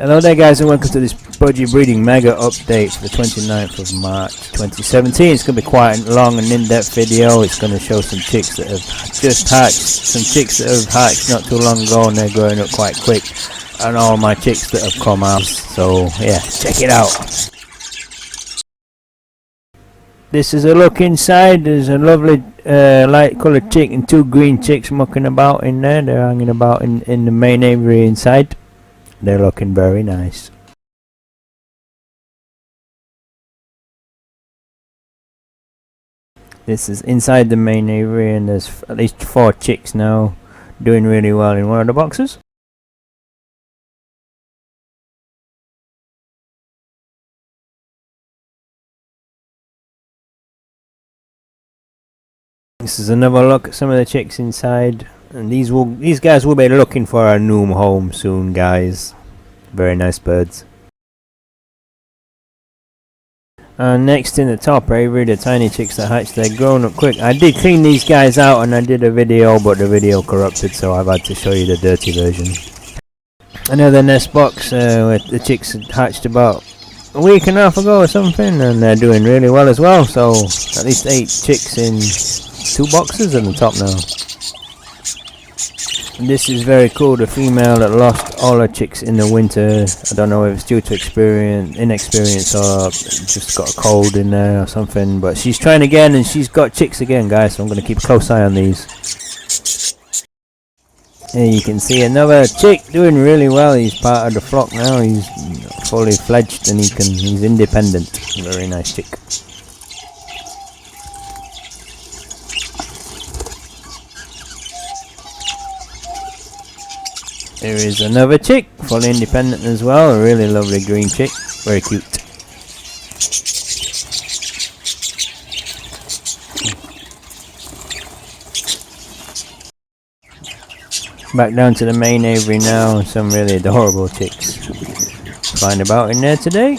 Hello there guys and welcome to this Budgie breeding mega update for the 29th of March 2017. It's going to be quite a long and in-depth video. It's going to show some chicks that have just hatched, some chicks that have hatched not too long ago and they're growing up quite quick, and all my chicks that have come out. So yeah, check it out. This is a look inside. There's a lovely light coloured chick and two green chicks mucking about in there. They're hanging about in the main aviary inside. They're looking very nice. This is inside the main aviary and there's at least 4 chicks now doing really well in one of the boxes. This is another look at some of the chicks inside, and these guys will be looking for a new home soon, guys. Very nice birds. And next in the top aviary, the tiny chicks that hatched, they're growing up quick. I did clean these guys out and I did a video, but the video corrupted, so I've had to show you the dirty version. Another nest box where the chicks had hatched about a week and a half ago or something, and they're doing really well as well. So at least 8 chicks in 2 boxes on the top now. And this is very cool. The female that lost all her chicks in the winter, I don't know if it's due to inexperience or just got a cold in there or something, but she's trying again and she's got chicks again, guys, so I'm going to keep a close eye on these. Here you can see another chick doing really well. He's part of the flock now. He's fully fledged and he's independent. Very nice chick. Here is another chick, fully independent as well, a really lovely green chick, very cute. Back down to the main aviary now, some really adorable chicks flying about in there today.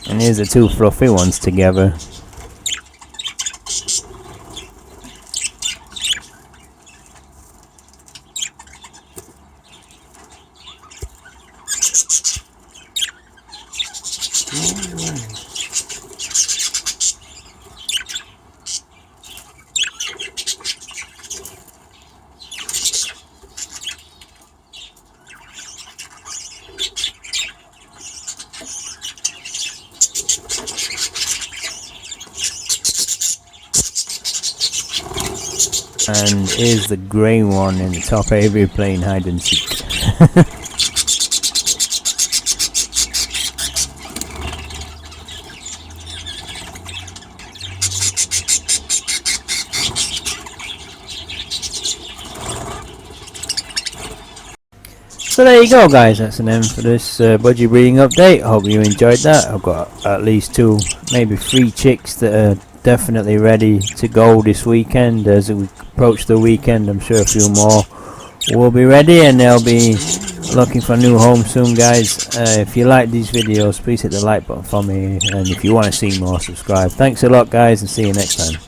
And here's the 2 fluffy ones together. And here's the grey one in the top aviary playing hide and seek. So there you go, guys, that's an end for this Budgie breeding update. I hope you enjoyed that. I've got at least 2, maybe 3 chicks that are definitely ready to go this weekend. As we approach the weekend, I'm sure a few more will be ready and they'll be looking for a new home soon, guys. If you like these videos, please hit the like button for me, and if you want to see more, subscribe. Thanks a lot, guys, and see you next time.